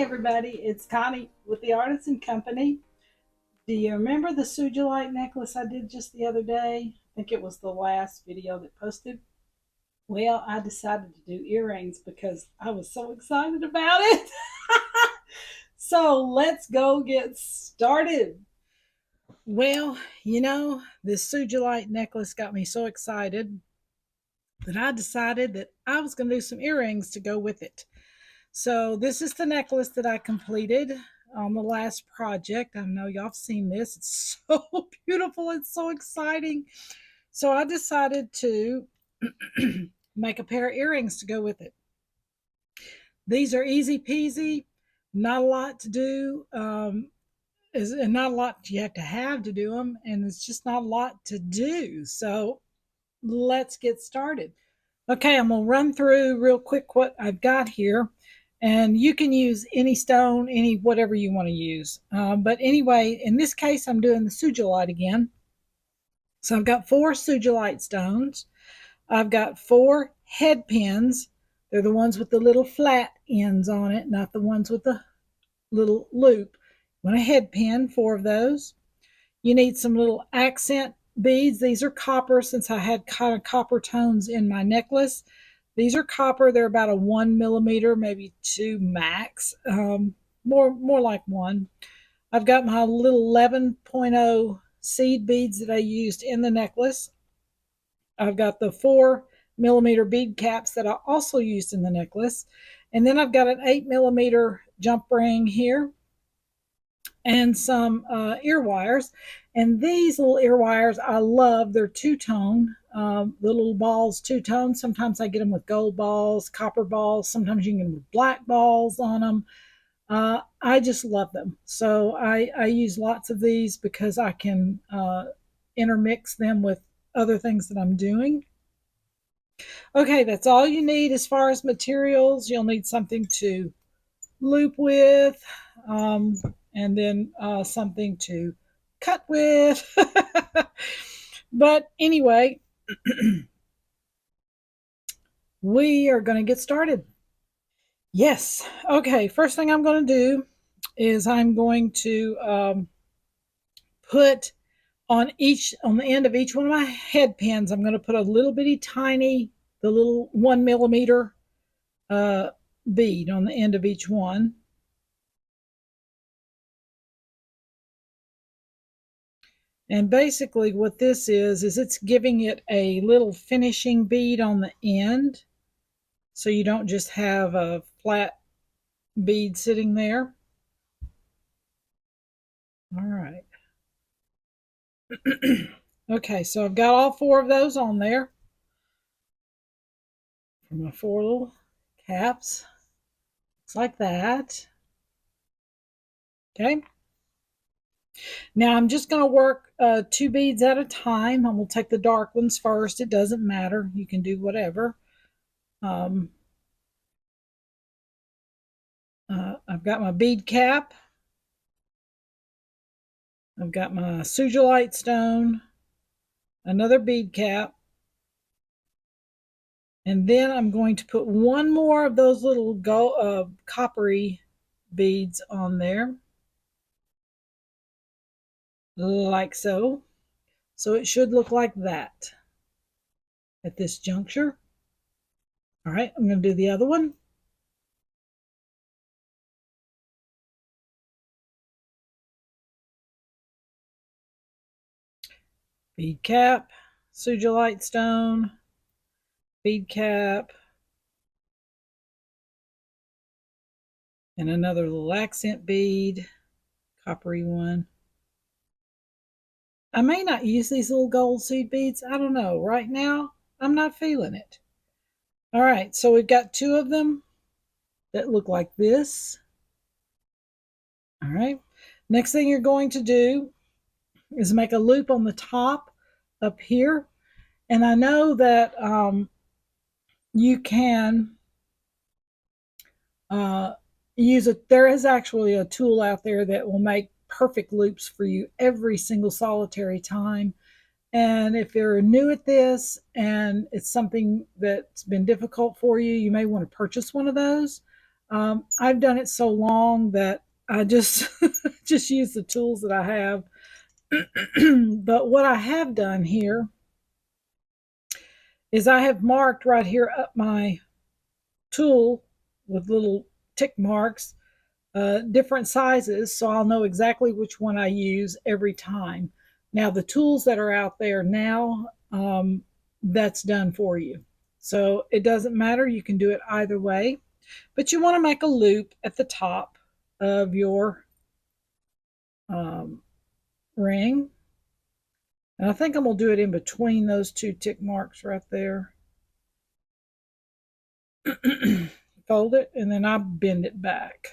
everybody, it's Connie with the Artisan Company. Do you remember the Sugilite necklace I did just the other day? I think it was the last video that posted. Well, I decided to do earrings because I was so excited about it. So let's go get started. Well, this Sugilite necklace got me so excited that I decided that I was going to do some earrings to go with it. So this is the necklace that I completed on the last project. I know y'all have seen this. It's so beautiful. It's so exciting. So I decided to make a pair of earrings to go with it. These are easy peasy, not a lot to do. And not a lot you have to do them, and it's just not a lot to do. So let's get started. Okay, I'm gonna run through real quick what I've got here. And you can use any stone, any whatever you want to use. But anyway, in this case, I'm doing the Sugilite again. So I've got 4 Sugilite stones. I've got 4 head pins. They're the ones with the little flat ends on it, not the ones with the little loop. You want a head pin, 4 of those. You need some little accent beads. These are copper, since I had kind of copper tones in my necklace. These are copper. They're about a 1 millimeter, maybe 2 max. More like 1. I've got my little 11.0 seed beads that I used in the necklace. I've got the 4 millimeter bead caps that I also used in the necklace. And then I've got an 8 millimeter jump ring here and some ear wires. And these little ear wires I love. They're two-tone. The little balls, two-tone. Sometimes I get them with gold balls, copper balls. Sometimes you can get them with black balls on them. I just love them. So I use lots of these because I can intermix them with other things that I'm doing. Okay, that's all you need as far as materials. You'll need something to loop with, and then something to cut with. But anyway, we are going to get started. Yes. Okay. First thing I'm going to do is I'm going to put on the end of each one of my head pins, I'm going to put a little bitty tiny, the little 1 millimeter bead on the end of each one. And basically what this is it's giving it a little finishing bead on the end, so you don't just have a flat bead sitting there. All right. Okay, so I've got all 4 of those on there for my 4 little caps. Looks like that. Okay. Now I'm just going to work 2 beads at a time. I'm going to take the dark ones first. It doesn't matter. You can do whatever. I've got my bead cap. I've got my Sugilite stone, another bead cap, and then I'm going to put 1 more of those little coppery beads on there, like so. So it should look like that at this juncture. All right, I'm going to do the other one. Bead cap, Sugilite stone, bead cap, and another little accent bead, coppery one. I may not use these little gold seed beads. I don't know. Right now, I'm not feeling it. All right, so we've got 2 of them that look like this. All right. Next thing you're going to do is make a loop on the top up here. And I know that you can use it. There is actually a tool out there that will make perfect loops for you every single solitary time. And if you're new at this and it's something that's been difficult for you, you may want to purchase one of those. I've done it so long that I just just use the tools that I have. But what I have done here is I have marked right here up my tool with little tick marks, different sizes, so I'll know exactly which one I use every time. Now, the tools that are out there now, that's done for you. So it doesn't matter. You can do it either way, but you want to make a loop at the top of your um, ring. And I think I'm going to do it in between those two tick marks right there. Fold it, and then I bend it back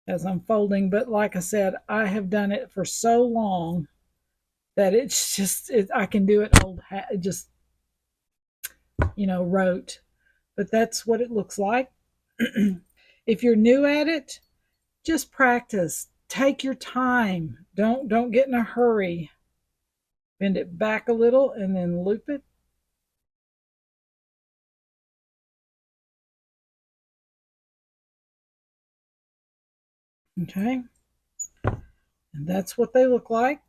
as I'm folding. But like I said, I have done it for so long that it's just I can do it just rote. But that's what it looks like. If you're new at it, just practice. Take your time. Don't get in a hurry. Bend it back a little and then loop it. Okay. And that's what they look like.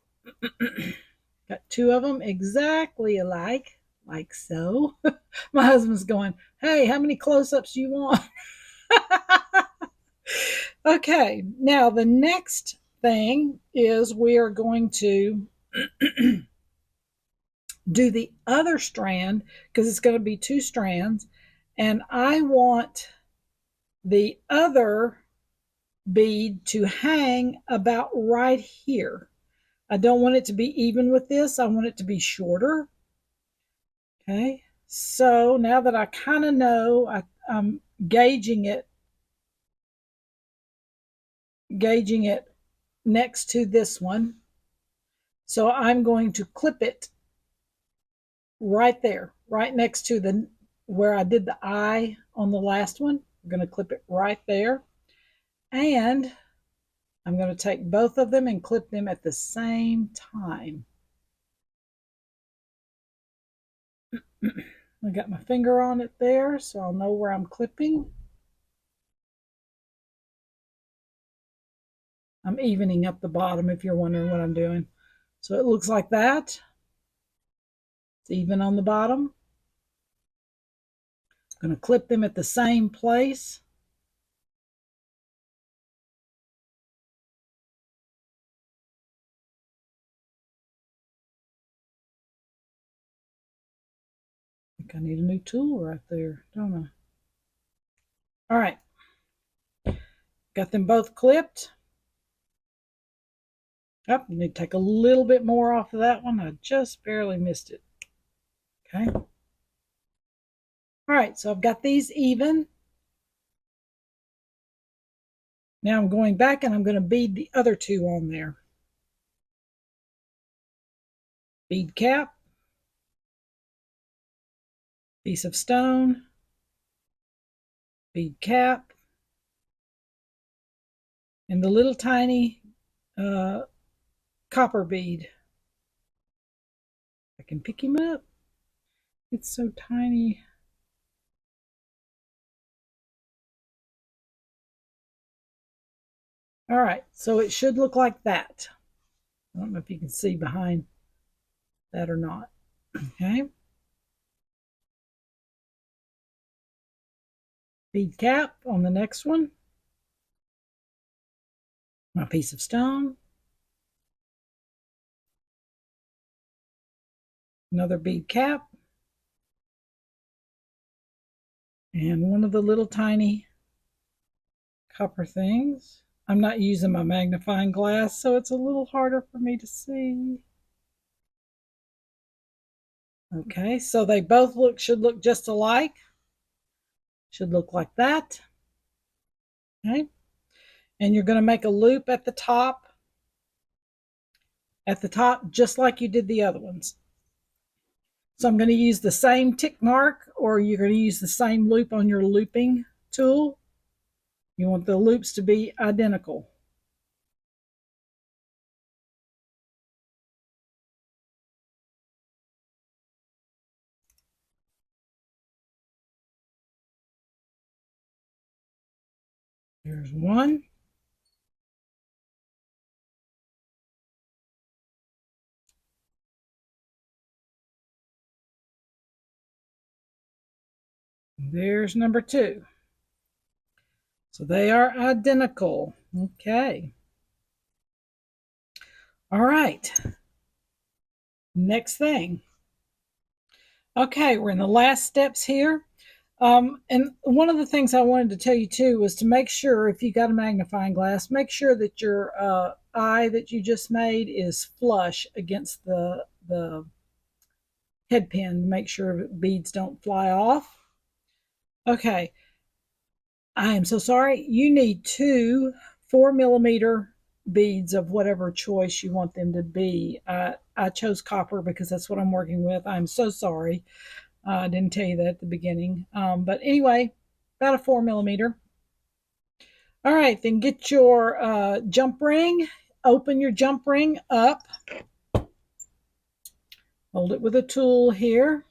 Got two of them exactly alike, like so. My husband's going, "Hey, how many close-ups do you want?" Okay, now the next thing is we are going to do the other strand because it's going to be two strands, and I want the other bead to hang about right here. I don't want it to be even with this. I want it to be shorter. Okay, so now that I kind of know, I'm gauging it next to this one. So I'm going to clip it right there, right next to the where I did the eye on the last one. I'm going to clip it right there. And I'm going to take both of them and clip them at the same time. I got my finger on it there, so I'll know where I'm clipping. I'm evening up the bottom if you're wondering what I'm doing. So it looks like that. It's even on the bottom. I'm going to clip them at the same place. I think I need a new tool right there, don't I? All right. Got them both clipped. Oh, I need to take a little bit more off of that one. I just barely missed it. Okay. All right, so I've got these even. Now I'm going back and I'm going to bead the other two on there. Bead cap, piece of stone, bead cap, and the little tiny copper bead. I can pick him up. It's so tiny. All right, so it should look like that. I don't know if you can see behind that or not. Okay. Bead cap on the next one. My piece of stone. Another bead cap. And one of the little tiny copper things. I'm not using my magnifying glass, so it's a little harder for me to see. Okay, so they both should look just alike. Should look like that. Okay, and you're going to make a loop at the top. At the top, just like you did the other ones. So I'm going to use the same tick mark, or you're going to use the same loop on your looping tool. You want the loops to be identical. There's one. There's number two. So they are identical. Okay. All right. Next thing. Okay, we're in the last steps here. And one of the things I wanted to tell you too was to make sure, if you got a magnifying glass, make sure that your eye that you just made is flush against the head pin. Make sure beads don't fly off. Okay, I am so sorry. You need two 4 millimeter beads of whatever choice you want them to be. I chose copper because that's what I'm working with. I'm so sorry. I didn't tell you that at the beginning. But anyway, about a 4 millimeter. All right, then get your jump ring. Open your jump ring up. Hold it with a tool here.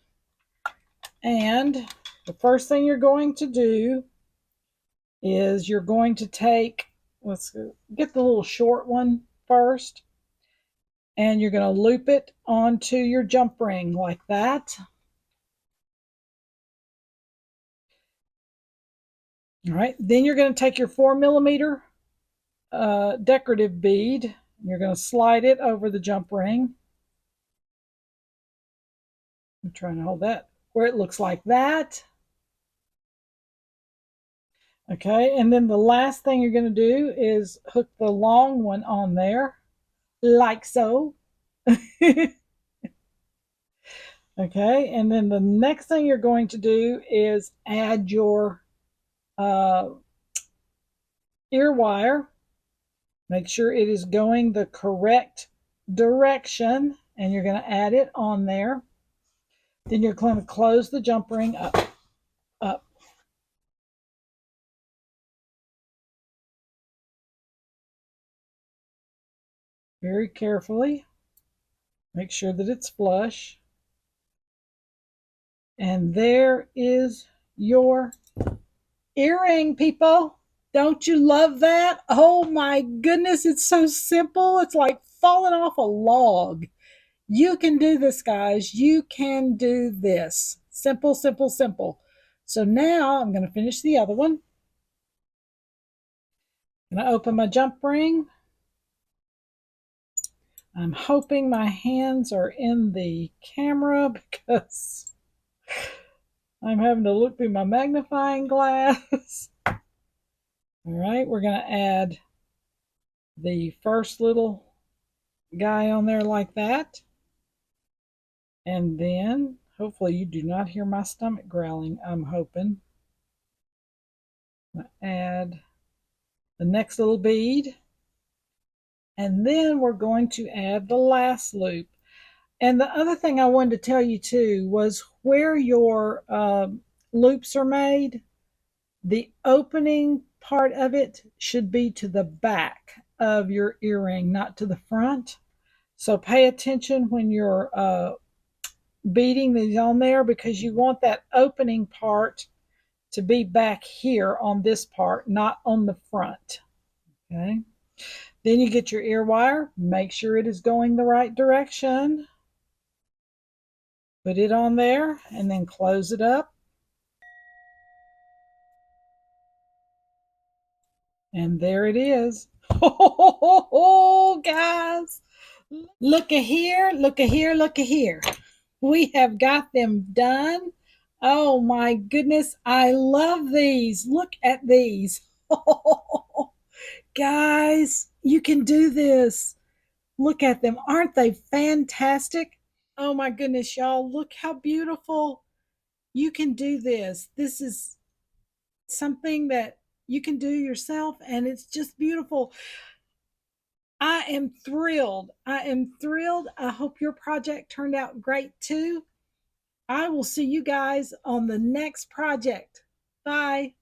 And the first thing you're going to do is you're going to take, let's get the little short one first. And you're going to loop it onto your jump ring like that. All right, then you're going to take your 4 millimeter decorative bead. You're going to slide it over the jump ring. I'm trying to hold that where it looks like that. Okay, and then the last thing you're going to do is hook the long one on there, like so. Okay, and then the next thing you're going to do is add your ear wire. Make sure it is going the correct direction, and you're going to add it on there. Then you're going to close the jump ring up. Very carefully. Make sure that it's flush. And there is your earring, people. Don't you love that? Oh my goodness, it's so simple. It's like falling off a log. You can do this, guys. You can do this. Simple, simple, simple. So now I'm going to finish the other one. I'm going to open my jump ring. I'm hoping my hands are in the camera because I'm having to look through my magnifying glass. All right, we're going to add the first little guy on there like that. And then, hopefully you do not hear my stomach growling, I'm hoping. I'm going to add the next little bead. And then we're going to add the last loop. And the other thing I wanted to tell you too was where your loops are made, the opening part of it should be to the back of your earring, not to the front. So pay attention when you're beading these on there, because you want that opening part to be back here on this part, not on the front. Okay. Then you get your ear wire, make sure it is going the right direction. Put it on there and then close it up. And there it is. Oh, guys. Look at here, look at here, look at here. We have got them done. Oh my goodness, I love these. Look at these. Oh, guys, you can do this. Look at them. Aren't they fantastic? Oh my goodness, y'all, look how beautiful. You can do this. This is something that you can do yourself, and it's just beautiful. I am thrilled. I am thrilled. I hope your project turned out great too. I will see you guys on the next project. Bye.